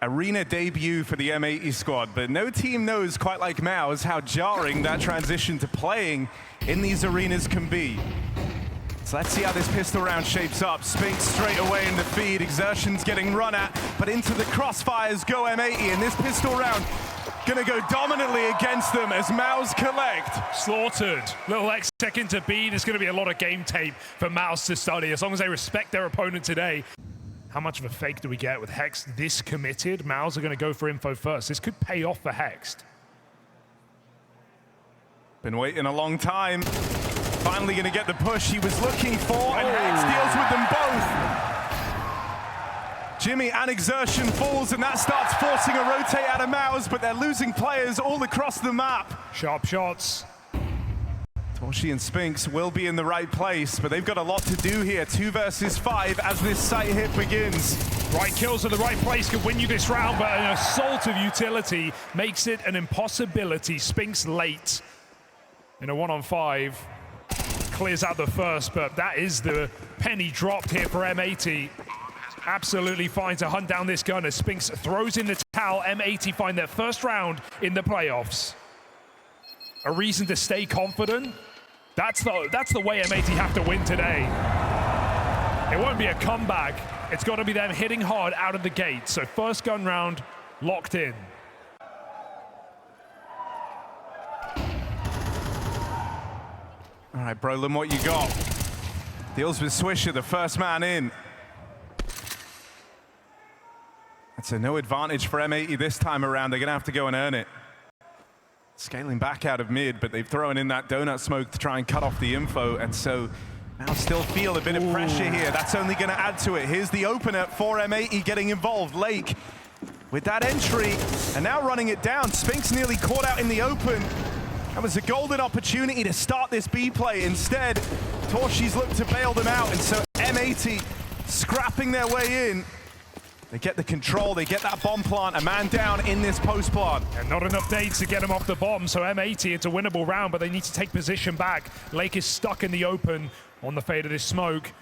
Arena debut for the M80 squad, but no team knows quite like MOUZ how jarring that transition to playing in these arenas can be. So let's see how this pistol round shapes up. Spinks straight away in the feed, Exertion's getting run at, but into the crossfires go M80, and this pistol round gonna go dominantly against them as MOUZ collect. Slaughtered. Little X-Tech into B. There's gonna be a lot of game tape for MOUZ to study, as long as they respect their opponent today. How much of a fake do we get with Hex this committed? MOUZ are gonna go for info first. This could pay off for Hex. Been waiting a long time. Finally gonna get the push he was looking for, and Hex deals with them both. Jimmy and Exertion falls, and that starts forcing a rotate out of MOUZ, but they're losing players all across the map. Sharp shots. Torshi and Spinks will be in the right place, but they've got a lot to do here. 2 versus 5 as this site hit begins. Right kills at the right place could win you this round, but an assault of utility makes it an impossibility. Spinks late in a 1-on-5. Clears out the first, but that is the penny dropped here for M80. Absolutely fine to hunt down this gun as Spinks throws in the towel. M80 find their first round in the playoffs. A reason to stay confident? That's the way M80 have to win today. It won't be a comeback. It's got to be them hitting hard out of the gate. So first gun round locked in. All right, Brolin, what you got? Deals with Swisher, the first man in. That's a no advantage for M80 this time around. They're gonna have to go and earn it. Scaling back out of mid, but they've thrown in that donut smoke to try and cut off the info, and so now still feel a bit of pressure here. That's only gonna add to it. Here's the opener for M80 getting involved. Lake with that entry, and now running it down. Spinks nearly caught out in the open. That was a golden opportunity to start this B play. Instead, Torshi's looked to bail them out, and so M80 scrapping their way in. They get the control, they get that bomb plant, a man down in this post plant. And not enough nades to get him off the bomb, so M80, it's a winnable round, but they need to take position back. Lake is stuck in the open on the fade of this smoke.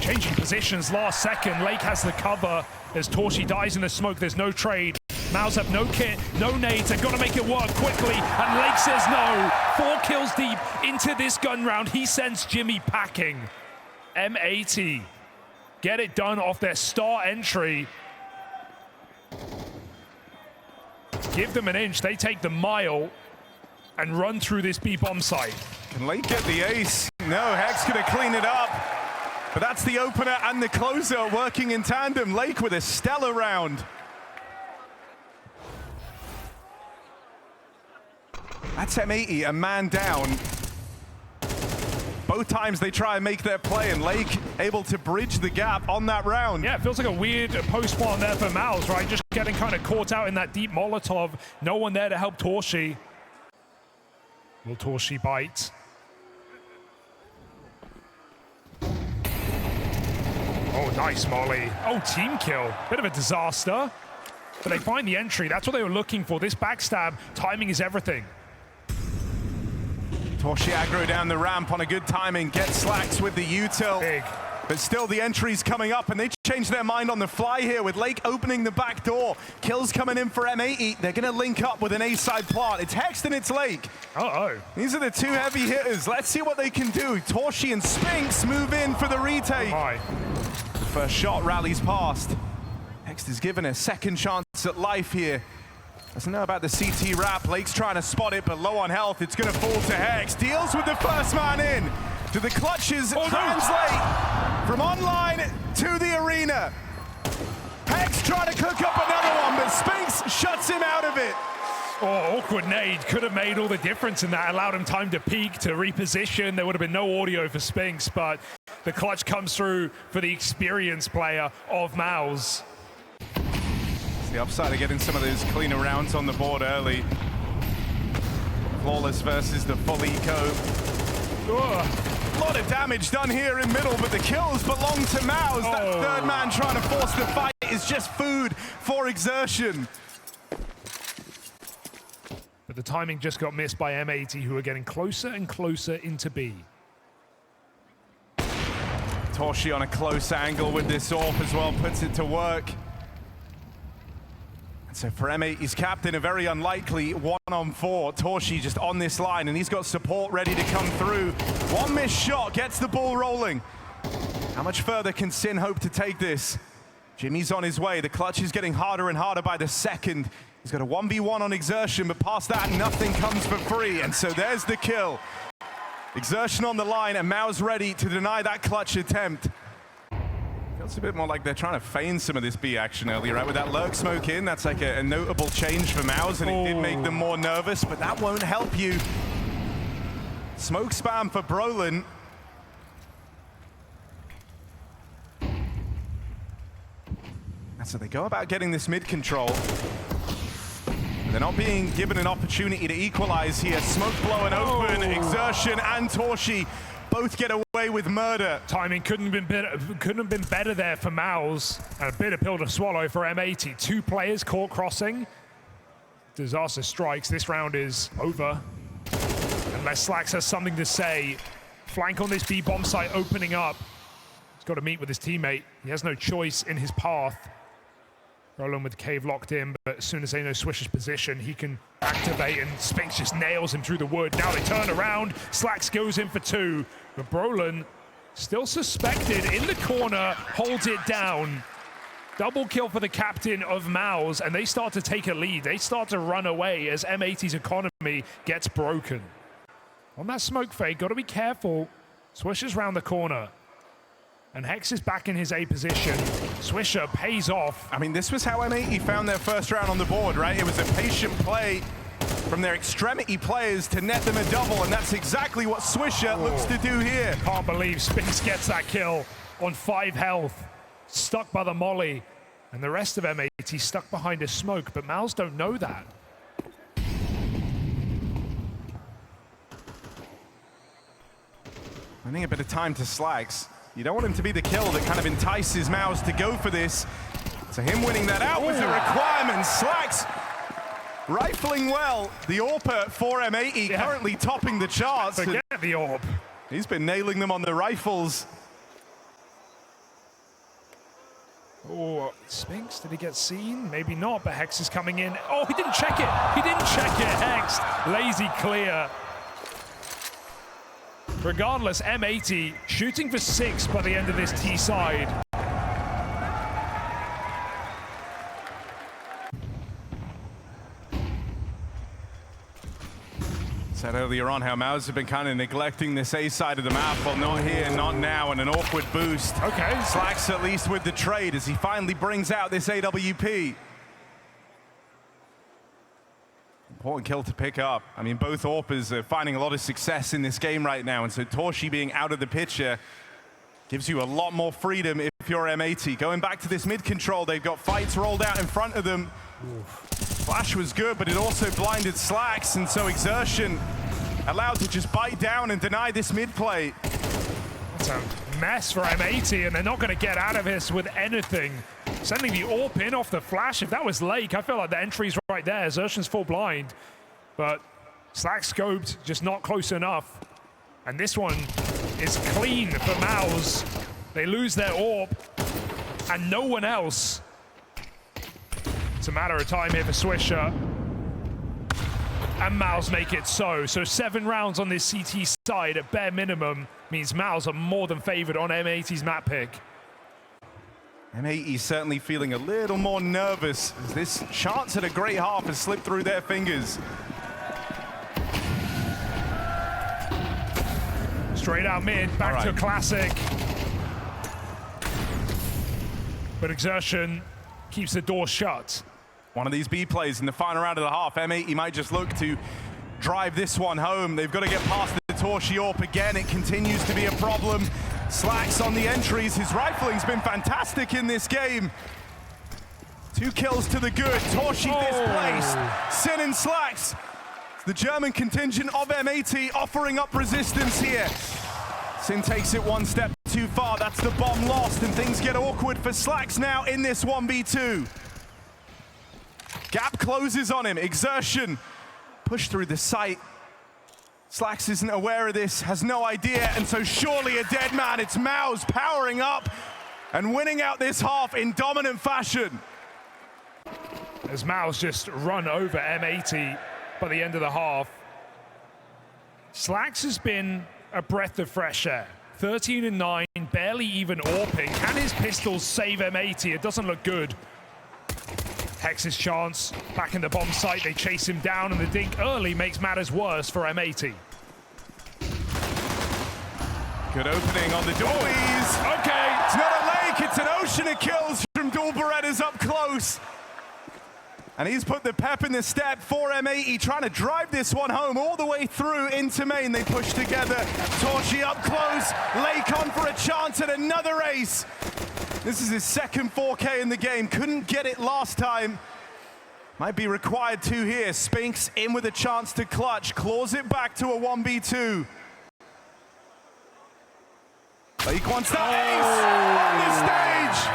Changing positions last second. Lake has the cover as Torshi dies in the smoke. There's no trade. MOUZ have no kit, no nades. They've got to make it work quickly, and Lake says no. 4 kills deep into this gun round. He sends Jimmy packing. M80 get it done off their star entry. Give them an inch, they take the mile and run through this B-bomb site. Can Lake get the ace? No, Hex gonna clean it up. But that's the opener and the closer working in tandem. Lake with a stellar round. That's M80, a man down. Both times they try and make their play, and Lake able to bridge the gap on that round. Yeah, it feels like a weird post plant there for MOUZ, right? Just getting kind of caught out in that deep Molotov. No one there to help Torshi. Will Torshi bite? Oh, nice molly. Oh, team kill. Bit of a disaster. But they find the entry. That's what they were looking for. This backstab, timing is everything. Torshi aggro down the ramp on a good timing, gets slacks with the util. Big. But still the entry's coming up, and they change their mind on the fly here with Lake opening the back door. Kills coming in for M80. They're gonna link up with an A-side plant. It's Hex and it's Lake. Uh-oh. These are the 2 heavy hitters. Let's see what they can do. Torshi and Spinks move in for the retake. Oh, the first shot rallies past. Hex is given a second chance at life here. Doesn't know about the CT wrap. Lake's trying to spot it, but low on health. It's gonna fall to Hex. Deals with the first man in. Do the clutches translate from online to the arena? Hex trying to cook up another one, but Spinks shuts him out of it. Oh, awkward nade. Could have made all the difference in that. Allowed him time to peek, to reposition. There would have been no audio for Spinks, but the clutch comes through for the experienced player of MOUZ. The upside of getting some of those cleaner rounds on the board early. Flawless versus the full eco. A lot of damage done here in middle, but the kills belong to MOUZ. That third man trying to force the fight is just food for Exertion. But the timing just got missed by M80, who are getting closer and closer into B. Torshi on a close angle with this AWP as well, puts it to work. So for M80's captain, a very unlikely 1-on-4. Torshi just on this line, and he's got support ready to come through. One missed shot gets the ball rolling. How much further can Sin hope to take this? Jimmy's on his way. The clutch is getting harder and harder by the second. He's got a 1v1 on Exertion, but past that, nothing comes for free. And so there's the kill. Exertion on the line, and MOUZ ready to deny that clutch attempt. Feels a bit more like they're trying to feign some of this B action earlier, right? With that lurk smoke in, that's like a notable change for MOUZ, and it did make them more nervous, but that won't help you. Smoke spam for Brolin. And so they go about getting this mid control. They're not being given an opportunity to equalize here. Smoke blowing open, Exertion and Torshi both get away with murder. Timing couldn't have been better there for MOUZ, and a bitter pill to swallow for M80. Two players caught crossing. Disaster strikes. This round is over. Unless Slacks has something to say. Flank on this B bomb site opening up. He's got to meet with his teammate. He has no choice in his path. Roland with the cave locked in, but as soon as they know Swish's position, he can activate, and Spinks just nails him through the wood. Now they turn around. Slacks goes in for two, but Brolin, still suspected in the corner, holds it down. Double kill for the captain of MOUZ, and they start to take a lead. They start to run away as M80's economy gets broken. On that smoke fade, got to be careful. Swish is round the corner. And Hex is back in his A position. Swisher pays off. I mean, this was how M80 found their first round on the board, right? It was a patient play from their extremity players to net them a double, and that's exactly what Swisher looks to do here. Can't believe Spinks gets that kill on 5 health. Stuck by the molly. And the rest of M80 stuck behind a smoke, but MOUZ don't know that. Lending a bit of time to Slacks. You don't want him to be the kill that kind of entices MOUZ to go for this. So him winning that out was a requirement. Slacks rifling well. The AWP for M80 currently topping the charts. Forget the AWP. He's been nailing them on the rifles. Oh, Spinks, did he get seen? Maybe not, but Hex is coming in. Oh, he didn't check it. He didn't check it, Hex. Lazy clear. Regardless, M80 shooting for 6 by the end of this T side. Said earlier on how MOUZ have been kind of neglecting this A side of the map. Well, not here, not now, and an awkward boost. Okay. Slacks at least with the trade as he finally brings out this AWP. Important kill to pick up. I mean, both AWPers are finding a lot of success in this game right now, and so Torshi being out of the picture gives you a lot more freedom if you're M80. Going back to this mid control, they've got fights rolled out in front of them. Flash was good, but it also blinded Slacks, and so Exertion allowed to just bite down and deny this mid play. That's a mess for M80, and they're not going to get out of this with anything. Sending the AWP in off the flash. If that was Lake, I feel like the entry's right there. Exertion's full blind, but Slack scoped, just not close enough. And this one is clean for MOUZ. They lose their AWP, and no one else. It's a matter of time here for Swisher. And MOUZ make it so. So 7 rounds on this CT side at bare minimum means MOUZ are more than favored on M80's map pick. M80 certainly feeling a little more nervous as this chance at a great half has slipped through their fingers. Straight out mid, back to classic. But Exertion keeps the door shut. One of these B plays in the final round of the half. M80 might just look to drive this one home. They've got to get past the Torshi AWP again. It continues to be a problem. Slacks on the entries. His rifling's been fantastic in this game. 2 kills to the good. Torshi displaced. Sin and Slacks. The German contingent of M80 offering up resistance here. Sin takes it one step too far. That's the bomb lost, and things get awkward for Slacks now in this 1v2. Gap closes on him. Exertion push through the site. Slacks isn't aware of this, has no idea, and so surely a dead man. It's MOUZ powering up and winning out this half in dominant fashion. as MOUZ just run over M80 by the end of the half. Slax has been a breath of fresh air. 13 and 9, barely even AWPing. Can his pistols save M80? It doesn't look good. Hex's chance, back in the bomb site, they chase him down, and the dink early makes matters worse for M80. Good opening on the doilies. Okay, it's not a lake, it's an ocean of kills from Dual Berettas up close. And he's put the pep in the step for M80, trying to drive this one home all the way through into main. They push together. Torchy up close. Lake on for a chance at another ace. This is his second 4K in the game. Couldn't get it last time. Might be required to here. Spinks in with a chance to clutch. Claws it back to a 1v2. Lake wants that ace on the stage.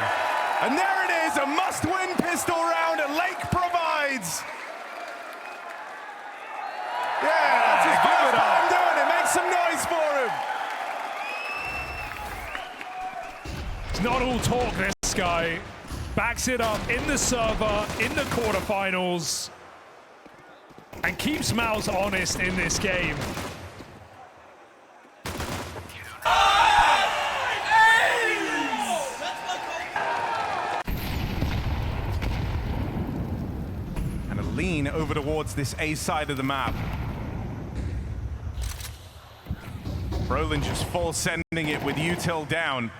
And there it is, a must-win pistol round, and Lake provides. Yeah, that's his first time doing it. Make some noise for him. It's not all talk, this guy. Backs it up in the server, in the quarterfinals, and keeps MOUZ honest in this game. And a lean over towards this A side of the map. Brolin just full sending it with util down.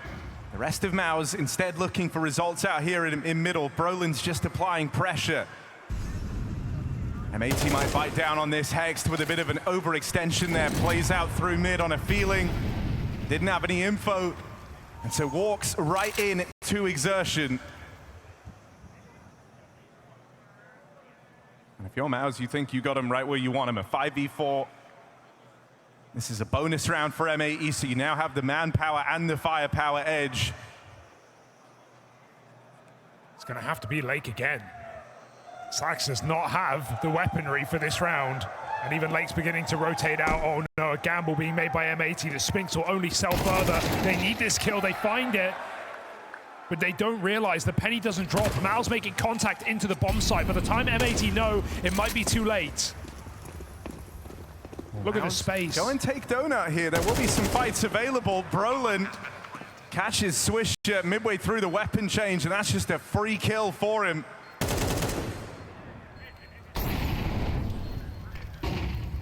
The rest of MOUZ instead looking for results out here in middle. Brolin's just applying pressure. M80 might bite down on this. Hext with a bit of an overextension there. Plays out through mid on a feeling. Didn't have any info. And so walks right in to exertion. And if you're MOUZ, you think you got him right where you want him. A 5v4. This is a bonus round for M80, so you now have the manpower and the firepower edge. It's going to have to be Lake again. Slax does not have the weaponry for this round. And even Lake's beginning to rotate out. Oh no, a gamble being made by M80. The Spinks will only sell further. They need this kill, they find it. But they don't realize the penny doesn't drop. MOUZ making contact into the bomb site. By the time M80 know, it might be too late. Look at the space. Go and take Donut here. There will be some fights available. Brolin catches Swisher midway through the weapon change, and that's just a free kill for him.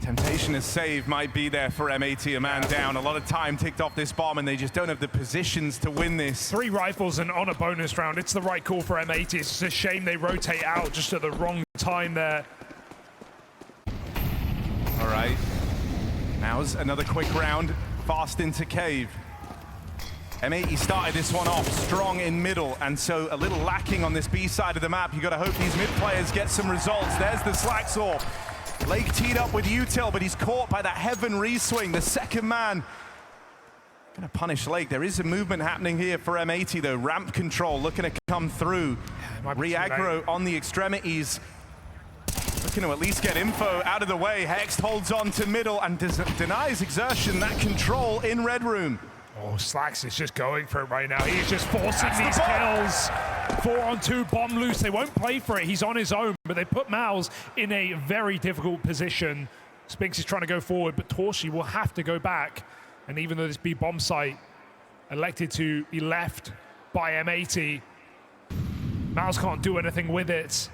Temptation to save might be there for M80, a man down. A lot of time ticked off this bomb, and they just don't have the positions to win this. 3 rifles and on a bonus round. It's the right call for M80. It's just a shame they rotate out just at the wrong time there. All right. MOUZ, another quick round, fast into cave. M80 started this one off strong in middle, and so a little lacking on this B side of the map. You got to hope these mid players get some results. There's the Slaxor. Lake teed up with util, but he's caught by that heaven reswing. The second man gonna punish Lake. There is a movement happening here for M80 though. Ramp control looking to come through. Re-aggro on the extremities. Looking to at least get info out of the way. Hext holds on to middle and denies exertion. That control in red room. Oh, Slax is just going for it right now. He's just forcing these kills. 4-on-2, bomb loose. They won't play for it. He's on his own, but they put MOUZ in a very difficult position. Spinks is trying to go forward, but Torchy will have to go back. And even though this B bomb site elected to be left by M80, MOUZ can't do anything with it.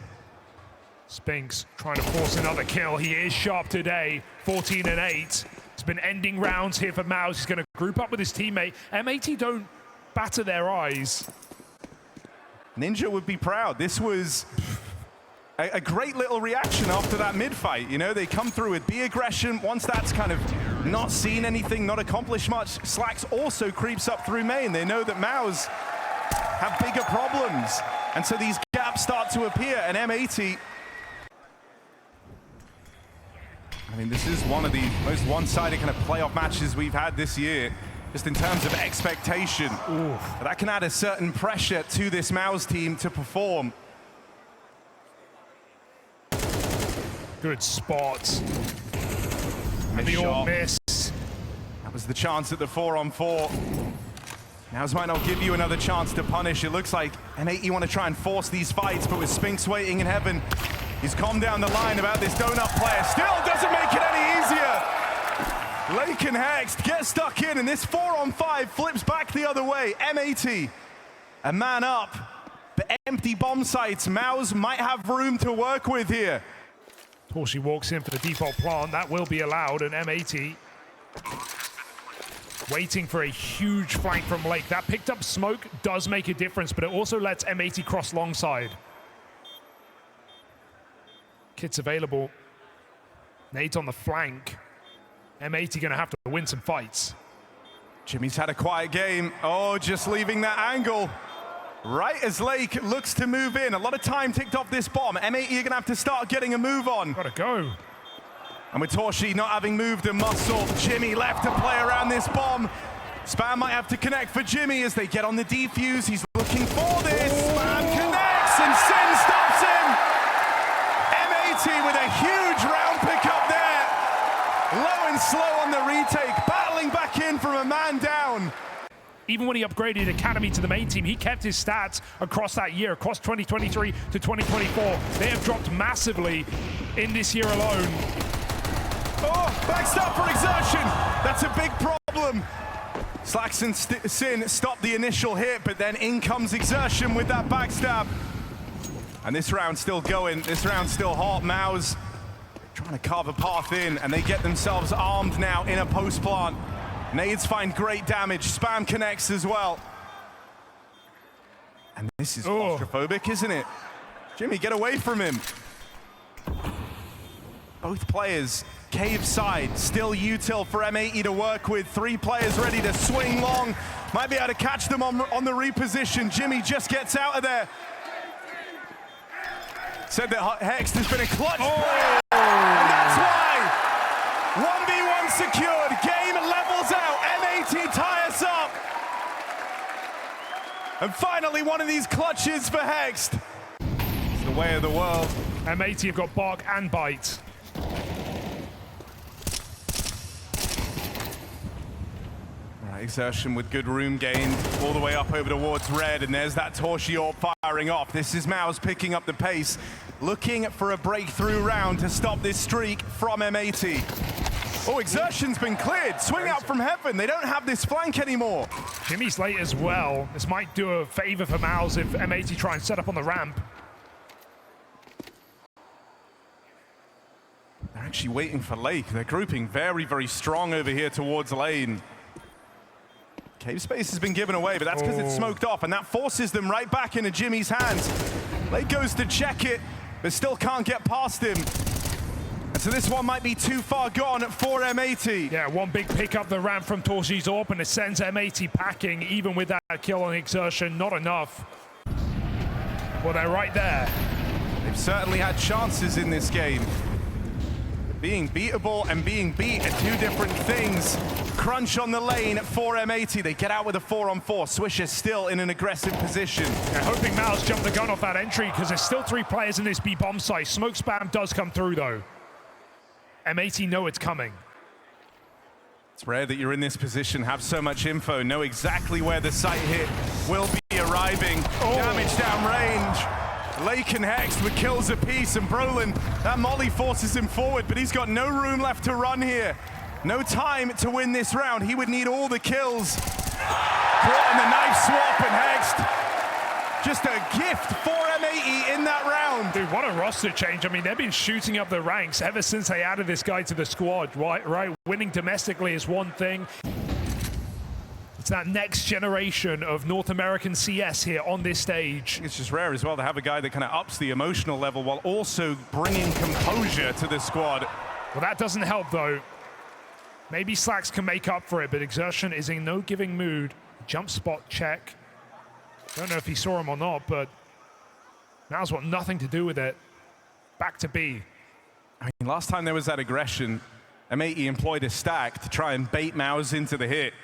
Spinks trying to force another kill. He is sharp today, 14 and 8. It's been ending rounds here for MOUZ. He's going to group up with his teammate. M80 don't batter their eyes. Ninja would be proud. This was a great little reaction after that mid-fight. You know, they come through with B aggression. Once that's kind of not seen anything, not accomplished much, Slax also creeps up through main. They know that MOUZ have bigger problems. And so these gaps start to appear, and M80, I mean, this is one of the most one-sided kind of playoff matches we've had this year, just in terms of expectation. Ooh. But that can add a certain pressure to this MOUZ team to perform. Good spot. And the all miss. That was the chance at the 4-on-4. MOUZ might not give you another chance to punish. It looks like M80 want to try and force these fights, but with Spinks waiting in heaven, he's calmed down the line about this donut player. Still doesn't make it any easier. Lake and Hext get stuck in, and this 4-on-5 flips back the other way. M80, a man up, but empty bomb sites. MOUZ might have room to work with here. Torshi walks in for the default plant. That will be allowed, and M80 waiting for a huge flank from Lake. That picked up smoke does make a difference, but it also lets M80 cross long side. Kits available. Nades on the flank. M80 gonna have to win some fights. Jimmy's had a quiet game. Oh, just leaving that angle. Right as Lake looks to move in. A lot of time ticked off this bomb. M80 are gonna have to start getting a move on. Gotta go. And with Torshi not having moved a muscle, Jimmy left to play around this bomb. Spam might have to connect for Jimmy as they get on the defuse. He's looking for this. Spam connects and Sin stops him. M80 with a huge round pickup there. Low and slow on the retake, battling back in from a man down. Even when he upgraded Academy to the main team, he kept his stats across that year, across 2023 to 2024. They have dropped massively in this year alone. Oh, backstab for Exertion. That's a big problem. Slacks and Sin stopped the initial hit, but then in comes Exertion with that backstab. And this round's still going. This round's still hot. MOUZ trying to carve a path in, and they get themselves armed now in a post plant. Nades find great damage. Spam connects as well. And this is claustrophobic, isn't it? Jimmy, get away from him. Both players, cave side, still util for M80 to work with. 3 players ready to swing long. Might be able to catch them on the reposition. Jimmy just gets out of there. Said that Hext has been a clutch player. And that's why 1v1 secured. Game levels out. M80 tie us up. And finally, one of these clutches for Hext. It's the way of the world. M80 have got bark and bite. Exertion with good room gained all the way up over towards red, and there's that Torshi AWP firing off. This is MOUZ picking up the pace, looking for a breakthrough round to stop this streak from M80. Oh, Exertion's been cleared. Swing out from heaven. They don't have this flank anymore. Jimmy's late as well. This might do a favor for MOUZ if M80 try and set up on the ramp. They're actually waiting for Lake. They're grouping very, very strong over here towards lane. Cave space has been given away, but that's because it's smoked off, and that forces them right back into Jimmy's hands. Lake goes to check it, but still can't get past him. And so this one might be too far gone for M80. Yeah, one big pick up the ramp from Torshi's AWP, and it sends M80 packing, even with that kill on Exertion. Not enough. Well, they're right there. They've certainly had chances in this game. Being beatable and being beat are 2 different things. Crunch on the lane for M80. They get out with a 4-on-4. Swisher still in an aggressive position. Yeah, hoping MOUZ jump the gun off that entry because there's still 3 players in this B bomb site. Smoke spam does come through though. M80 know it's coming. It's rare that you're in this position, have so much info, know exactly where the site hit will be arriving. Damage downrange. Lake and Hext with kills apiece, and Brolin, that molly forces him forward, but he's got no room left to run here. No time to win this round. He would need all the kills. Caught in the knife swap, and Hext, just a gift for M80 in that round. Dude, what a roster change. I mean, they've been shooting up the ranks ever since they added this guy to the squad, right? Winning domestically is one thing. It's that next generation of North American CS here on this stage. It's just rare as well to have a guy that kind of ups the emotional level while also bringing composure to the squad. Well, that doesn't help, though. Maybe Slacks can make up for it, but Exertion is in no giving mood. Jump spot check. Don't know if he saw him or not, but MOUZ want nothing to do with it. Back to B. I mean, last time there was that aggression, M80 employed a stack to try and bait MOUZ into the hit.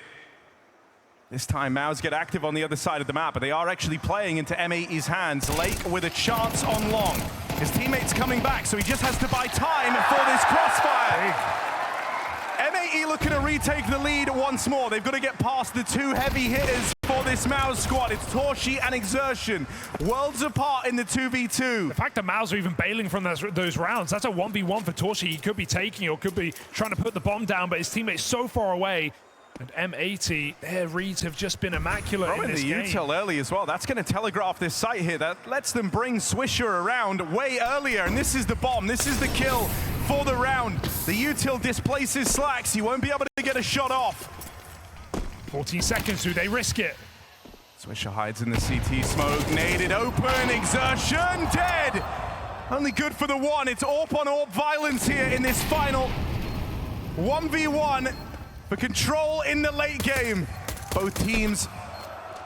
This time, MOUZ get active on the other side of the map, but they are actually playing into M80's hands. Lake with a chance on long. His teammate's coming back, so he just has to buy time for this crossfire. M80 looking to retake the lead once more. They've got to get past the 2 heavy hitters for this MOUZ squad. It's Torshi and Exertion, worlds apart in the 2v2. The fact that MOUZ are even bailing from those rounds, that's a 1v1 for Torshi. He could be taking or could be trying to put the bomb down, but his teammate's so far away. And M80, their reads have just been immaculate in this game. The util early as well. That's going to telegraph this site here. That lets them bring Swisher around way earlier. And this is the bomb. This is the kill for the round. The util displaces Slacks. He won't be able to get a shot off. 14 seconds. Do they risk it? Swisher hides in the CT smoke. Naded open. Exertion dead. Only good for the one. It's AWP-on-AWP violence here in this final 1v1. For control in the late game. Both teams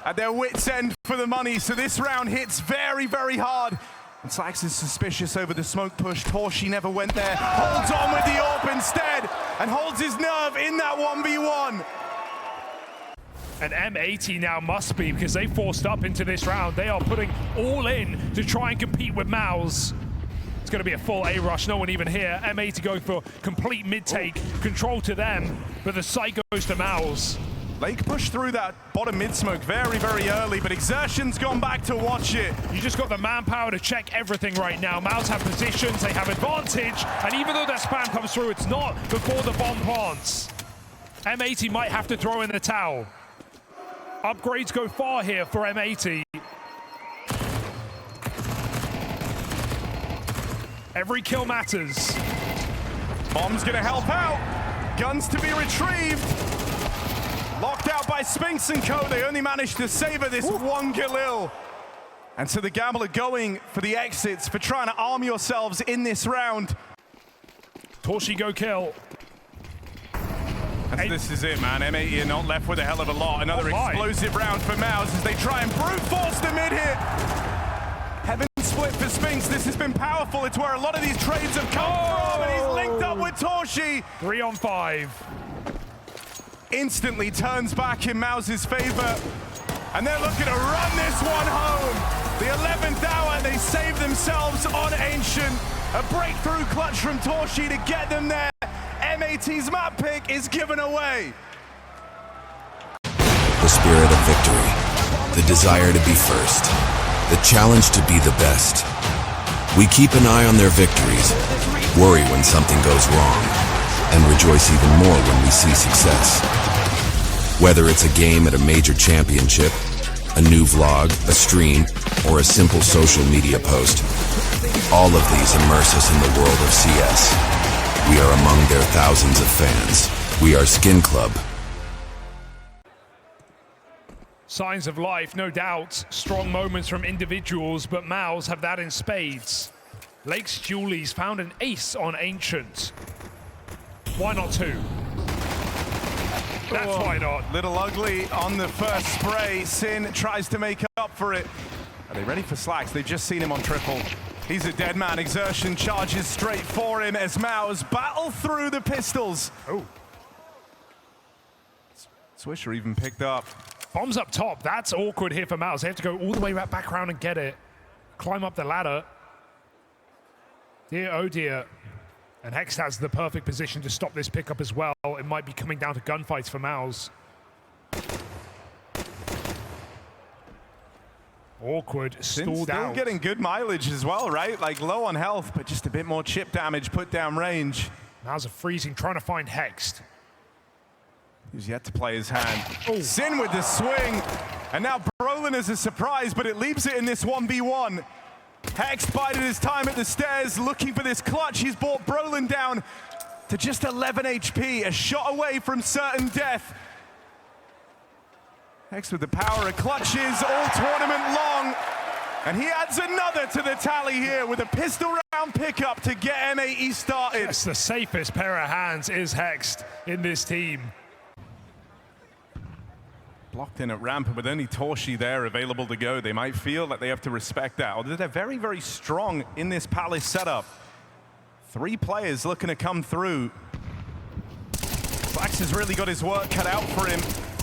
at their wits' end for the money, so this round hits very, very hard. And Slacks is suspicious over the smoke push. Torshi never went there. Holds on with the AWP instead, and holds his nerve in that 1v1. And M80 now must be, because they forced up into this round. They are putting all in to try and compete with MOUZ. It's going to be a full A rush, no one even here. M80 going for complete mid-take, control to them, but the site goes to MOUZ. Lake pushed through that bottom mid-smoke very, very early, but Exertion's gone back to watch it. You just got the manpower to check everything right now. MOUZ have positions, they have advantage, and even though that spam comes through, it's not before the bomb plants. M80 might have to throw in the towel. Upgrades go far here for M80. Every kill matters. Bomb's gonna help out. Guns to be retrieved. Locked out by Spinks and Co. They only managed to savor this one Galil. And so the gamble are going for the exits, for trying to arm yourselves in this round. Torshi go kill. And this is it, man. M80 are not left with a hell of a lot. Another explosive round for MOUZ as they try and brute force the mid hit. Heaven split for Spinks. This has been powerful. It's where a lot of these trades have come from, and he's linked up with Torshi. 3 on 5. Instantly turns back in MOUZ's favor, and they're looking to run this one home. The 11th hour, they save themselves on Ancient. A breakthrough clutch from Torshi to get them there. M80's map pick is given away. The spirit of victory, the desire to be first, the challenge to be the best. We keep an eye on their victories, worry when something goes wrong, and rejoice even more when we see success. Whether it's a game at a major championship, a new vlog, a stream, or a simple social media post, all of these immerse us in the world of CS. We are among their thousands of fans. We are Skin Club. Signs of life, no doubt. Strong moments from individuals, but MOUZ have that in spades. Lake's Julie's found an ace on Ancient. Why not 2? That's why not. Little ugly on the first spray. Sin tries to make up for it. Are they ready for Slacks? They've just seen him on triple. He's a dead man. Exertion charges straight for him as MOUZ battle through the pistols. Oh. Swisher even picked up. Bombs up top. That's awkward here for MOUZ. They have to go all the way back around and get it. Climb up the ladder. Dear, oh dear. And Hex has the perfect position to stop this pickup as well. It might be coming down to gunfights for MOUZ. Awkward, stalled out. Still getting good mileage as well, right? Like low on health, but just a bit more chip damage, put down range. MOUZ are freezing, trying to find Hexed. He's yet to play his hand. Oh. Sin with the swing. And now Brolin is a surprise, but it leaves it in this 1v1. Hex bided his time at the stairs, looking for this clutch. He's brought Brolin down to just 11 HP, a shot away from certain death. Hex with the power of clutches all tournament long. And he adds another to the tally here with a pistol round pickup to get M80 started. That's the safest pair of hands is Hexed in this team. Blocked in at ramp, and with only Torshi there available to go, they might feel that they have to respect that. Although they're very, very strong in this Palace setup. 3 players looking to come through. Flax has really got his work cut out for him.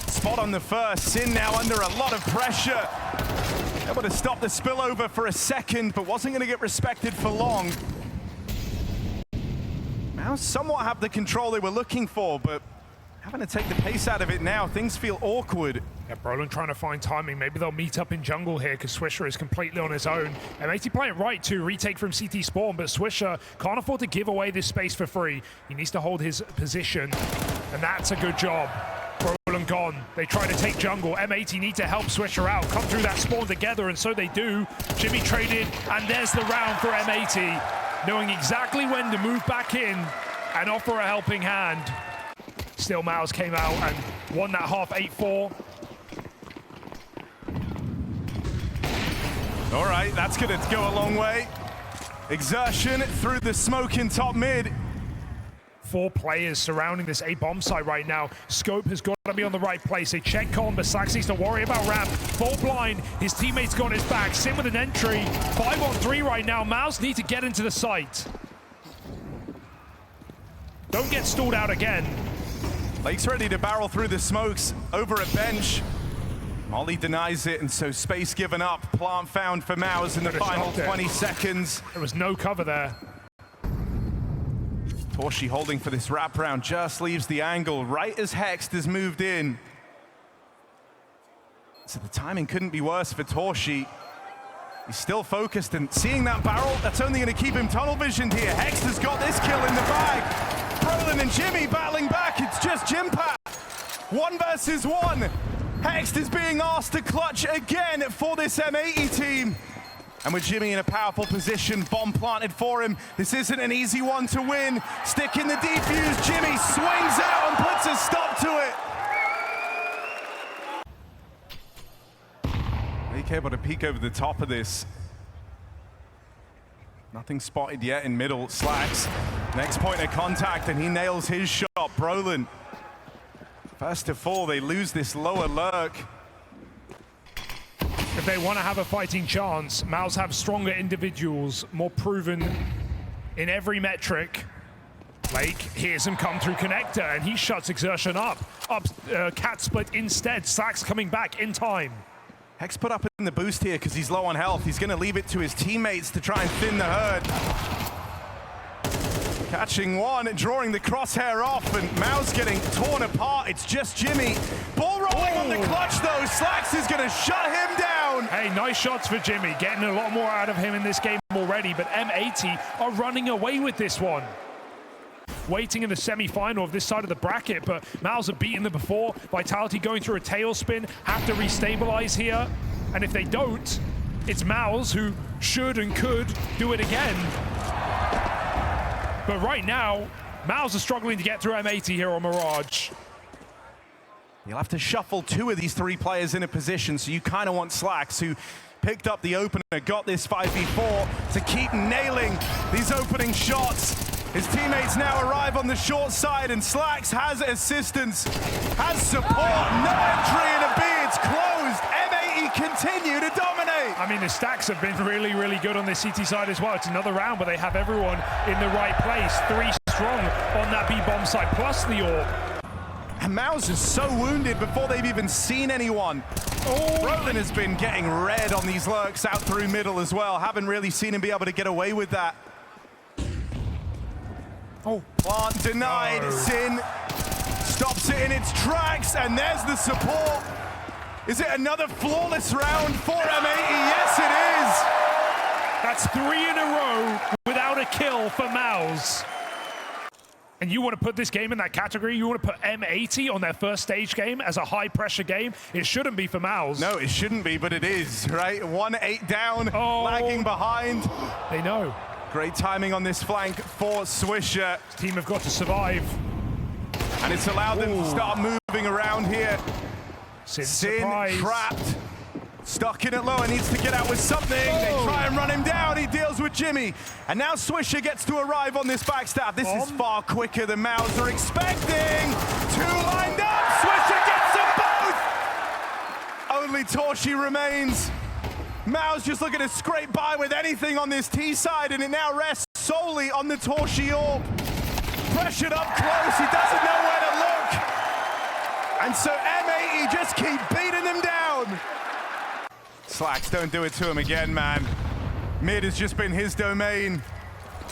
Spot on the first. Sin now under a lot of pressure. Able to stop the spillover for a second, but wasn't going to get respected for long. MOUZ somewhat have the control they were looking for, but having to take the pace out of it now, things feel awkward. Yeah, Brolin trying to find timing. Maybe they'll meet up in jungle here because Swisher is completely on his own. M80 playing right to retake from CT spawn, but Swisher can't afford to give away this space for free. He needs to hold his position, and that's a good job. Brolin gone. They try to take jungle. M80 need to help Swisher out, come through that spawn together, and so they do. Jimmy traded, and there's the round for M80, knowing exactly when to move back in and offer a helping hand. Still, MOUZ came out and won that half 8-4. All right, that's gonna go a long way. Exertion through the smoke in top mid. 4 players surrounding this A bomb site right now. Scope has got to be on the right place. They check Con, but Slax needs to worry about ramp. Full blind, his teammates got his back. Sim with an entry. 5-on-3 right now. MOUZ need to get into the site. Don't get stalled out again. Lake's ready to barrel through the smokes over a bench. Molly denies it, and so space given up. Plant found for MOUZ in the final 20 seconds. There was no cover there. Torshi holding for this wraparound, just leaves the angle right as Hext has moved in. So the timing couldn't be worse for Torshi. He's still focused, and seeing that barrel, that's only going to keep him tunnel visioned here. Hext has got this kill in the bag. Brolin and Jimmy battling back. It's just Jimpat. 1 versus 1. Hext is being asked to clutch again for this M80 team. And with Jimmy in a powerful position, bomb planted for him. This isn't an easy one to win. Stick in the defuse. Jimmy swings out and puts a stop to it. Lake able to peek over the top of this. Nothing spotted yet in middle. Slacks. Next point of contact, and he nails his shot. Brolin. First to fall, they lose this lower lurk. If they want to have a fighting chance, MOUZ have stronger individuals, more proven in every metric. Lake hears him come through connector, and he shuts Exertion up. Cat split instead. Slacks coming back in time. Hex put up in the boost here because he's low on health. He's going to leave it to his teammates to try and thin the herd. Catching one, drawing the crosshair off, and MOUZ getting torn apart. It's just Jimmy. Ball rolling on the clutch, though. Slacks is going to shut him down. Hey, nice shots for Jimmy. Getting a lot more out of him in this game already, but M80 are running away with this one. Waiting in the semi-final of this side of the bracket, but MOUZ have beaten them before. Vitality going through a tailspin, have to restabilize here. And if they don't, it's MOUZ who should and could do it again. But right now, MOUZ are struggling to get through M80 here on Mirage. You'll have to shuffle 2 of these 3 players in a position, so you kind of want Slacks, who picked up the opener, got this 5v4, to keep nailing these opening shots. His teammates now arrive on the short side, and Slacks has assistance, has support, no entry in a B, it's closed. M80 continue to dominate. I mean, the stacks have been really, really good on this CT side as well. It's another round, but they have everyone in the right place. 3 strong on that B-bomb side, plus the orb. And MOUZ is so wounded before they've even seen anyone. Brolin has been getting red on these lurks out through middle as well. Haven't really seen him be able to get away with that. Plant denied. No. Sin stops it in its tracks, and there's the support. Is it another flawless round for M80? Yes, it is. That's 3 in a row without a kill for MOUZ. And you want to put this game in that category? You want to put M80 on their first stage game as a high-pressure game? It shouldn't be for MOUZ. No, it shouldn't be, but it is, right? 1-8 down, lagging behind. They know. Great timing on this flank for Swisher. This team have got to survive. And it's allowed them to start moving around here. Sin trapped. Stuck in it low and needs to get out with something. They try and run him down. He deals with Jimmy. And now Swisher gets to arrive on this backstab. This is far quicker than MOUZ are expecting. 2 lined up. Swisher gets them both. Only Torshi remains. MOUZ just looking to scrape by with anything on this T side, and it now rests solely on the Torshi orb. Pressured up close. He doesn't know where to look. And so M80 just keep beating him down. Slacks, don't do it to him again, man. Mid has just been his domain.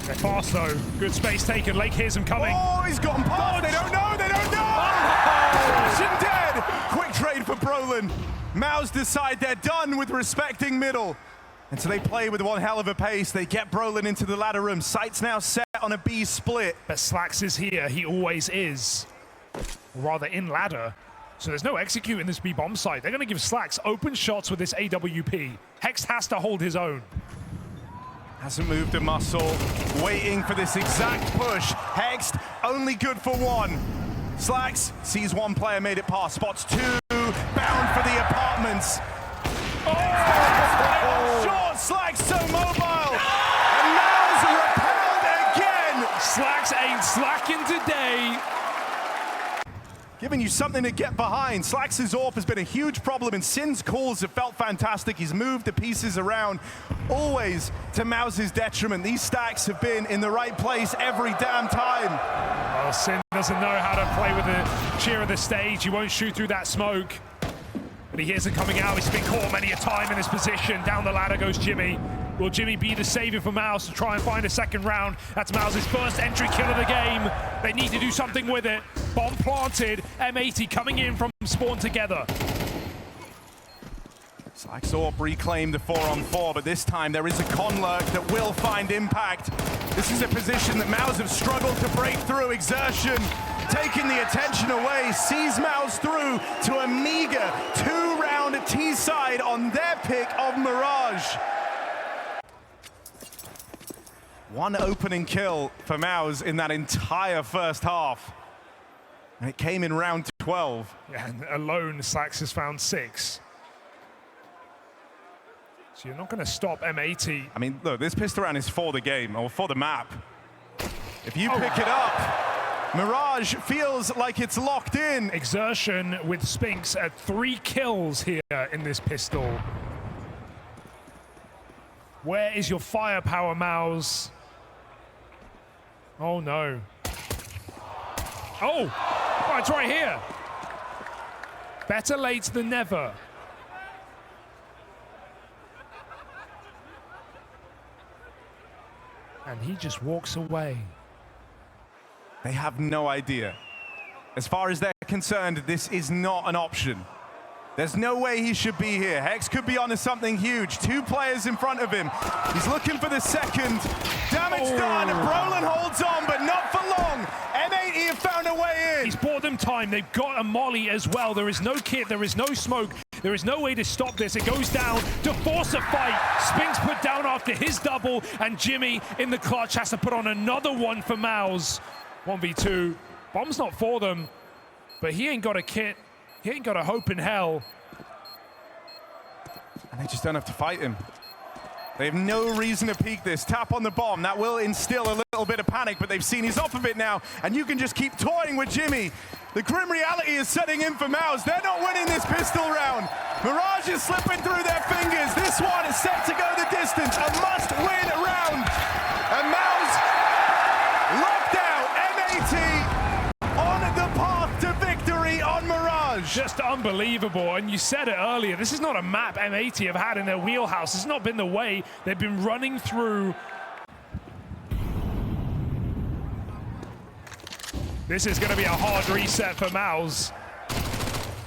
They're fast, though. Good space taken. Lake hears him coming. Oh, he's gotten past. They don't know. They don't know. Crash and dead. Quick trade for Brolin. MOUZ decide they're done with respecting middle. And so they play with one hell of a pace. They get Brolin into the ladder room. Sights now set on a B split. But Slacks is here. He always is. Or rather, in ladder. So there's no execute in this B bomb site. They're going to give Slacks open shots with this AWP. Hex has to hold his own. Hasn't moved a muscle. Waiting for this exact push. Hexed, only good for one. Slacks sees one player made it past. Spots two. Bound for the apartments. Oh! Short. Slacks so mobile. And MOUZ repelled again. Slacks ain't slacking today. Giving you something to get behind. Slacks' AWP has been a huge problem, and Sin's calls have felt fantastic. He's moved the pieces around, always to MOUZ's detriment. These stacks have been in the right place every damn time. Well, Sin doesn't know how to play with the cheer of the stage. He won't shoot through that smoke. But he hears it coming out. He's been caught many a time in this position. Down the ladder goes Jimmy. Will Jimmy be the savior for MOUZ to try and find a second round? That's MOUZ's first entry kill of the game. They need to do something with it. Bomb planted. M80 coming in from spawn together. Slacks AWP reclaimed the 4-on-4, but this time there is a con lurk that will find impact. This is a position that MOUZ have struggled to break through. Exertion taking the attention away, sees MOUZ through to a meager 2-round T-side on their pick of Mirage. One opening kill for MOUZ in that entire first half. And it came in round 12. Yeah, and alone, Slacks has found 6. So you're not going to stop M80. I mean, look, this pistol round is for the game, or for the map. If you pick it up, Mirage feels like it's locked in. Exertion with Spinks at 3 kills here in this pistol. Where is your firepower, MOUZ? Oh, no. Oh, it's right here. Better late than never. And he just walks away. They have no idea. As far as they're concerned, this is not an option. There's no way he should be here. Hex could be onto something huge. 2 players in front of him. He's looking for the second. Damage done. Brolin holds on, but not for long. M80 have found a way in. He's bought them time. They've got a molly as well. There is no kit. There is no smoke. There is no way to stop this. It goes down to force a fight. Spinks put down after his double, and Jimmy in the clutch has to put on another one for MOUZ. 1v2. Bomb's not for them, but he ain't got a kit. He ain't got a hope in hell. And they just don't have to fight him. They have no reason to peek this. Tap on the bomb. That will instill a little bit of panic, but they've seen he's off of it now, and you can just keep toying with Jimmy. The grim reality is setting in for MOUZ. They're not winning this pistol round. Mirage is slipping through their fingers. This one is set to go the distance. A must-win round. And MOUZ locked out. M80 on the path to victory on Mirage. Just unbelievable, and you said it earlier, this is not a map M80 have had in their wheelhouse. It's not been the way they've been running through. This is going to be a hard reset for MOUZ